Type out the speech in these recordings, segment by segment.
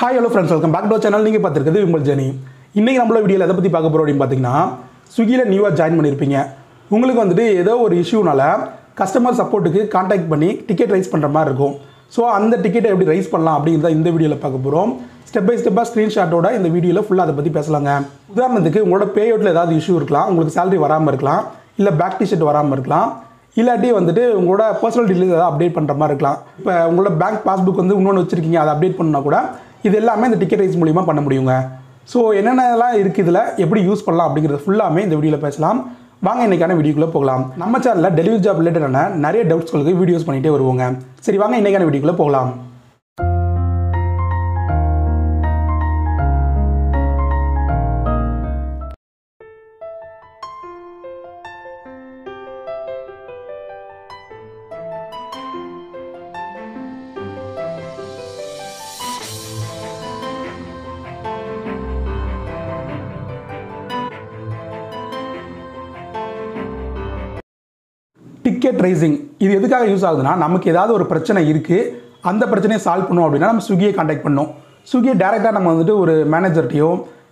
Hi hello friends, welcome back to channel. நீங்கள் பார்த்துருக்குது உங்கள் ஜர்னி. இன்றைக்கி நம்மளோட வீடியோவில் எதை பற்றி பார்க்க போகிறோம் அப்படின்னு பார்த்தீங்கன்னா, ஸ்விக்கியில் நியூவாக ஜாயின் பண்ணியிருப்பீங்க. உங்களுக்கு வந்துட்டு ஏதோ ஒரு இஷ்யூனால கஸ்டமர் சப்போர்ட்டுக்கு கான்டாக்ட் பண்ணி டிக்கெட் ரைஸ் பண்ணுற மாதிரி இருக்கும். ஸோ அந்த டிக்கெட்டை எப்படி ரைஸ் பண்ணலாம் அப்படிங்கிறத இந்த வீடியோவில் பார்க்க போகிறோம். ஸ்டெப் பை ஸ்டெப்பாக ஸ்க்ரீன்ஷாட்டோட இந்த வீடியோவில் ஃபுல்லாக அதை பற்றி பேசலாங்க. உதாரணத்துக்கு உங்களோட பே அவுட்டில் ஏதாவது இஷ்யூ இருக்கலாம், உங்களுக்கு சேலரி வராமல் இருக்கலாம், இல்லை பேக் டிஷர்ட் வராமல் இருக்கலாம், இல்லாட்டி வந்துட்டு உங்களோட பர்சனல் டீட்டெயில்ஸ் ஏதாவது அப்டேட் பண்ணுற மாதிரி இருக்கலாம். இப்போ உங்களோட பேங்க் பாஸ்புக் வந்து இன்னொன்று வச்சுருக்கீங்க, அதை அப்டேட் பண்ணால் கூட இது எல்லாமே இந்த டிக்கெட் ரைஸ் மூலிமா பண்ண முடியுங்க. ஸோ என்னென்னலாம் இருக்குது, இதில் எப்படி யூஸ் பண்ணலாம் அப்படிங்கிறது ஃபுல்லாமே இந்த வீடியோவில் பேசலாம். வாங்க இன்றைக்கான வீடியோக்குள்ளே போகலாம். நம்ம சேனலில் டெலிவரி ஜாப் ரிலேட்டடான நிறைய டவுட்ஸ்களுக்கு வீடியோஸ் பண்ணிகிட்டே வருவோங்க. சரி, வாங்க இன்றைக்கான வீடியோக்குள்ளே போகலாம். டிக்கெட் ரைசிங் இது எதுக்காக யூஸ் ஆகுதுன்னா, நமக்கு ஏதாவது ஒரு பிரச்சனை இருக்குது, அந்த பிரச்சனையை சால்வ் பண்ணோம் அப்படின்னா நம்ம ஸ்விக்கியை கான்டாக்ட் பண்ணோம். ஸ்விக்கியை டேரெக்டாக நம்ம வந்துட்டு ஒரு மேனேஜர்கிட்டையோ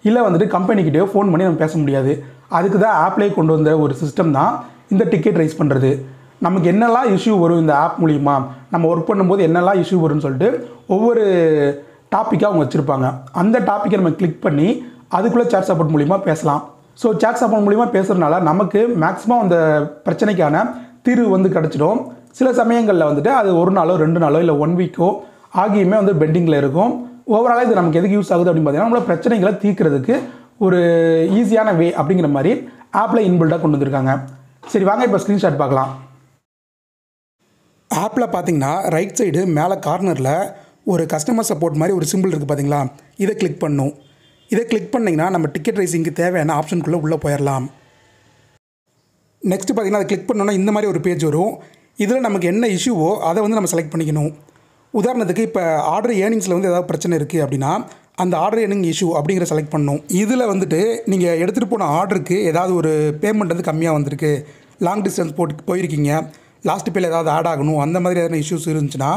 இல்லை வந்துட்டு கம்பெனிக்கிட்டையோ ஃபோன் பண்ணி நம்ம பேச முடியாது. அதுக்கு தான் ஆப்லேயே கொண்டு வந்த ஒரு சிஸ்டம் தான் இந்த டிக்கெட் ரைஸ் பண்ணுறது. நமக்கு என்னெல்லாம் இஷ்யூ வரும் இந்த ஆப் மூலிமா, நம்ம ஒர்க் பண்ணும்போது என்னெல்லாம் இஷ்யூ வரும்னு சொல்லிட்டு ஒவ்வொரு டாப்பிக்காக அவங்க வச்சுருப்பாங்க. அந்த டாப்பிக்கை நம்ம கிளிக் பண்ணி அதுக்குள்ளே சேட் சப்போர்ட் மூலிமா பேசலாம். ஸோ சேட் சப்போர்ட் மூலிமா பேசுகிறதுனால நமக்கு மேக்ஸிமம் அந்த பிரச்சனைக்கான தீர்வு வந்து கிடச்சிடும். சில சமயங்களில் வந்துட்டு அது ஒரு நாளோ 2 நாளோ இல்லை 1 வீக்கோ ஆகியுமே வந்து பெண்டிங்கில் இருக்கும். ஓவராலாக இது நமக்கு எதுக்கு யூஸ் ஆகுது அப்படின்னு பார்த்தீங்கன்னா, நம்மளோட பிரச்சனைகளை தீர்க்கிறதுக்கு ஒரு ஈஸியான வே அப்படிங்கிற மாதிரி ஆப்பில் இன்பில்டாக கொண்டு வந்திருக்காங்க. சரி, வாங்க இப்போ ஸ்க்ரீன்ஷாட் பார்க்கலாம். ஆப்பில் பார்த்தீங்கன்னா ரைட் சைடு மேலே கார்னரில் ஒரு கஸ்டமர் சப்போர்ட் மாதிரி ஒரு சிம்பிள் இருக்குது பார்த்தீங்களா, இதை கிளிக் பண்ணணும். இதை கிளிக் பண்ணிங்கன்னா நம்ம டிக்கெட் ரைசிங்க்கு தேவையான ஆப்ஷனுக்குள்ளே உள்ளே போயிடலாம். நெக்ஸ்ட்டு பார்த்திங்கன்னா அதை கிளிக் பண்ணோன்னா இந்த மாதிரி ஒரு பேஜ் வரும். இதில் நமக்கு என்ன இஷ்யூவோ அதை வந்து நம்ம செலக்ட் பண்ணிக்கணும். உதாரணத்துக்கு இப்போ ஆர்டர் ஏர்னிங்ஸில் வந்து ஏதாவது பிரச்சனை இருக்குது அப்படின்னா அந்த ஆர்டர் ஏர்னிங் இஷ்யூ அப்படிங்கிற செலக்ட் பண்ணணும். இதில் வந்துட்டு நீங்கள் எடுத்துகிட்டு போன ஆர்டருக்கு ஏதாவது ஒரு பேமெண்ட் வந்து கம்மியாக வந்திருக்கு, லாங் டிஸ்டன்ஸ் போயிருக்கீங்க, லாஸ்ட் பேல ஏதாவது ஆட் ஆகணும், அந்த மாதிரி ஏதாவது இஷ்யூஸ் இருந்துச்சுன்னா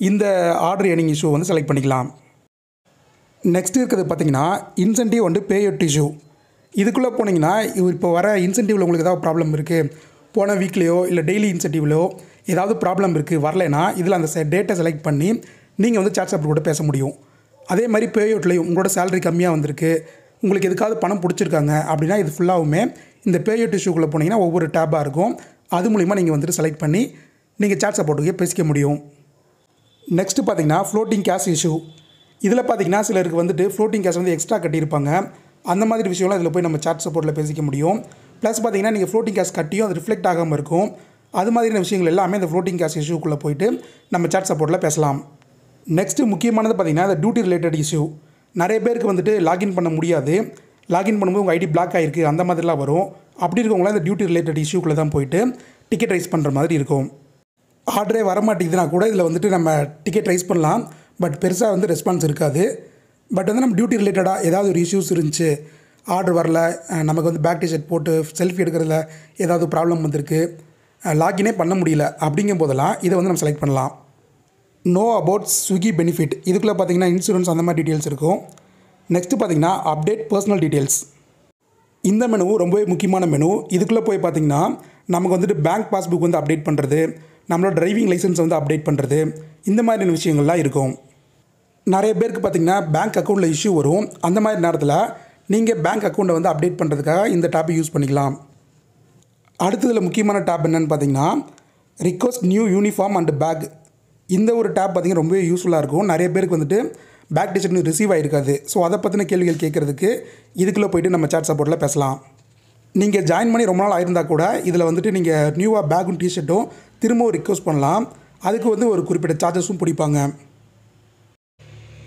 இந்த ஆர்டர் ஏர்னிங் இஷ்யூ வந்து செலக்ட் பண்ணிக்கலாம். நெக்ஸ்ட் இருக்கிறது பார்த்திங்கன்னா இன்சென்டிவ் வந்து பே அவுட் இஷ்யூ. இதுக்குள்ளே போனீங்கன்னா இப்போ வர இன்சென்டிவில் உங்களுக்கு ஏதாவது ப்ராப்ளம் இருக்குது, போன வீக்லேயோ இல்லை டெய்லி இன்சென்டிவ்லையோ ஏதாவது ப்ராப்ளம் இருக்குது வரலைன்னா இதில் அந்த டேட்டை செலக்ட் பண்ணி நீங்கள் வந்து சேட் சப்போர்ட் கூட பேச முடியும். அதே மாதிரி பே அவுட்லேயும் உங்களோட சேலரி கம்மியாக வந்திருக்கு, உங்களுக்கு எதுக்காவது பணம் பிடிச்சிருக்காங்க அப்படின்னா இது ஃபுல்லாகவுமே இந்த பே அவுட் இஷ்யூக்குள்ளே போனீங்கன்னா ஒவ்வொரு டேப்பாக இருக்கும். அது மூலிமா நீங்கள் வந்துட்டு செலக்ட் பண்ணி நீங்கள் சேட் சப்போர்ட்டுக்கே பேசிக்க முடியும். நெக்ஸ்ட்டு பார்த்தீங்கன்னா ஃப்ளோட்டிங் கேஷ் இஷ்யூ. இதில் பார்த்தீங்கன்னா சிலருக்கு வந்துட்டு ஃப்ளோட்டிங் கேஷ் வந்து எக்ஸ்ட்ரா கட்டியிருப்பாங்க. அந்த மாதிரி விஷயம்லாம் இதில் போய் நம்ம சேட் சப்போர்ட்டில் பேசிக்க முடியும். ப்ளஸ் பார்த்தீங்கன்னா நீங்கள் ஃப்ளோட்டிங் கேஷ் கட்டியும் அது ரிஃப்ளெக்ட் ஆகாமல் இருக்கும். அது மாதிரியான விஷயங்கள் எல்லாமே இந்த ஃப்ளோட்டிங் கேஷ் இஷ்யூக்குள்ளே போயிட்டு நம்ம சேட் சப்போர்ட்டில் பேசலாம். நெக்ஸ்ட்டு முக்கியமானது பார்த்திங்கன்னா இந்த டியூட்டி ரிலேட்டட் இஷ்யூ. நிறைய பேருக்கு வந்துட்டு லாகின் பண்ண முடியாது, லாகின் பண்ணும்போது உங்கள் ஐடி பிளாக் ஆகிருக்கு, அந்த மாதிரிலாம் வரும். அப்படி இருக்கவங்களாம் இந்த டியூட்டி ரிலேட்டட் இஷ்யூக்குள்ளே தான் போயிட்டு டிக்கெட் ரைஸ் பண்ணுற மாதிரி இருக்கும். ஆர்டரே வரமாட்டேங்குதுன்னா கூட இதில் வந்துட்டு நம்ம டிக்கெட் ரைஸ் பண்ணலாம், பட் பெருசாக வந்து ரெஸ்பான்ஸ் இருக்காது. பட் வந்து நம்ம டியூட்டி ரிலேட்டடாக ஏதாவது ஒரு இஷ்யூஸ் இருந்துச்சு, ஆர்டர் வரல, நமக்கு வந்து பேக் டிஷர்ட் போட்டு செல்ஃபி எடுக்கிறதுல ஏதாவது ப்ராப்ளம் வந்திருக்கு, லாகினே பண்ண முடியல அப்படிங்கும் போதெல்லாம் இதை வந்து நம்ம செலக்ட் பண்ணலாம். Know about Swiggy benefit. இதுக்குள்ளே பார்த்திங்கன்னா இன்சூரன்ஸ் அந்த மாதிரி டீட்டெயில்ஸ் இருக்கும். நெக்ஸ்ட்டு பார்த்திங்கன்னா அப்டேட் பர்சனல் டீட்டெயில்ஸ். இந்த மெனுவும் ரொம்பவே முக்கியமான மெனு. இதுக்குள்ளே போய் பார்த்திங்கன்னா நமக்கு வந்துட்டு பேங்க் பாஸ்புக் வந்து அப்டேட் பண்ணுறது, நம்மளோட டிரைவிங் லைசன்ஸ் வந்து அப்டேட் பண்ணுறது, இந்த மாதிரியான விஷயங்கள்லாம் இருக்கும். நிறைய பேருக்கு பார்த்திங்கன்னா பேங்க் அக்கௌண்ட்டில் இஷ்யூ வரும். அந்த மாதிரி நேரத்தில் நீங்கள் பேங்க் அக்கௌண்ட்டை வந்து அப்டேட் பண்ணுறதுக்காக இந்த டேப்பை யூஸ் பண்ணிக்கலாம். அடுத்ததில் முக்கியமான டேப் என்னென்னு பார்த்தீங்கன்னா request new uniform and bag. இந்த ஒரு டேப் பார்த்திங்கன்னா ரொம்பவே யூஸ்ஃபுல்லாக இருக்கும். நிறைய பேருக்கு வந்துட்டு பேக் டிஷர்ட் ரிசீவ் ஆகிருக்காது. ஸோ அதை பற்றின கேள்விகள் கேட்குறதுக்கு இதுக்குள்ளே போய்ட்டு நம்ம சேட் சப்போர்ட்டில் பேசலாம். நீங்கள் ஜாயின் பண்ணி ரொம்ப நாள் ஆயிருந்தால் கூட இதில் வந்துட்டு நீங்கள் நியூவாக பேக்கும் டிஷர்ட்டும் திரும்பவும் ரிக்வெஸ்ட் பண்ணலாம். அதுக்கு வந்து ஒரு குறிப்பிட்ட சார்ஜஸும் பிடிப்பாங்க.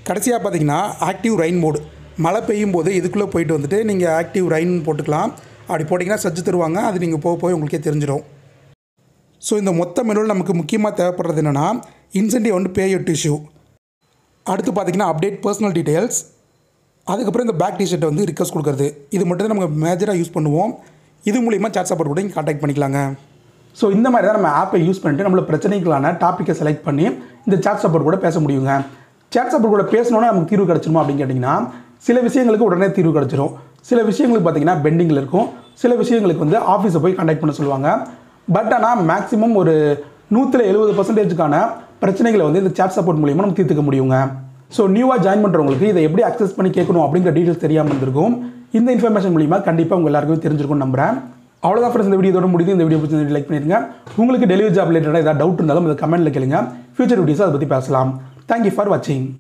கடைசியாக பார்த்தீங்கன்னா ஆக்டிவ் ரெயின் மோடு. மழை பெய்யும் போது இதுக்குள்ளே போயிட்டு வந்துட்டு நீங்கள் ஆக்டிவ் ரெயின் போட்டுக்கலாம். அப்படி போட்டிங்கன்னா சர்ஜ் தருவாங்க, அது நீங்கள் போய் உங்களுக்கே தெரிஞ்சிடும். ஸோ இந்த மொத்த மெனுவில் நமக்கு முக்கியமாக தேவைப்படுறது என்னென்னா இன்சென்டிவ் வந்து பே அவுட் இஷ்யூ, அடுத்து பார்த்திங்கன்னா அப்டேட் பர்சனல் டீட்டெயில்ஸ், அதுக்கப்புறம் இந்த பேக் டிஷர்ட்டை வந்து ரிக்வெஸ்ட் கொடுக்குறது. இது மட்டும் தான் நம்ம மேஜராக யூஸ் பண்ணுவோம். இது மூலிமா சேட் சப்போர்ட் கூட நீங்கள் கான்டாக்ட் பண்ணிக்கலாங்க. ஸோ இந்த மாதிரி தான் நம்ம ஆப்பை யூஸ் பண்ணிட்டு நம்மளோட பிரச்சனைகளான டாப்பிக்கை செலக்ட் பண்ணி இந்த சாட் சப்போர்ட் கூட பேச முடியுங்க. சேட் சப்போர்ட் கூட பேசணுன்னா நமக்கு தீர்வு கிடச்சிருமா அப்படின்னு கேட்டிங்கன்னா சில விஷயங்களுக்கு உடனே தீர்வு கிடச்சிரும். சில விஷயங்களுக்கு பார்த்தீங்கன்னா பெண்டிங்கில் இருக்கும். சில விஷயங்களுக்கு வந்து ஆஃபீஸை போய் கான்டாக்ட் பண்ண சொல்லுவாங்க. பட் ஆனால் மேக்ஸிமம் ஒரு 170% பிரச்சனைகளை வந்து இந்த சேட் சப்போர்ட் மூலியமாக நம்ம தீர்த்துக்க முடியுங்க. ஸோ நியூவாக ஜாயின் பண்ணுறவங்களுக்கு இதை எப்படி அக்சஸ் பண்ணி கேட்கணும் அப்படிங்கிற டீட்டெயில்ஸ் தெரியாமல் இருந்திருக்கும். இந்த இன்ஃபர்மேஷன் மூலியமாக கண்டிப்பாக உங்கள் எல்லாருக்குமே தெரிஞ்சிருக்கும்னு நம்புறேன். அவ்வளோதான் ஃப்ரெண்ட்ஸ், இந்த வீடியோட முடியுது. இந்த வீடியோ பிடிச்சி லைக் பண்ணிடுங்க. உங்களுக்கு டெலிவரி ஜாப் ரிலேட்டடாக ஏதாவது டவுட் இருந்தாலும் அதை கமெண்ட்டில் கேளுங்க. ஃபியூச்சர் வீடியோஸ் அதை பற்றி பேசலாம். தேங்க்யூ ஃபார் வாட்சிங்.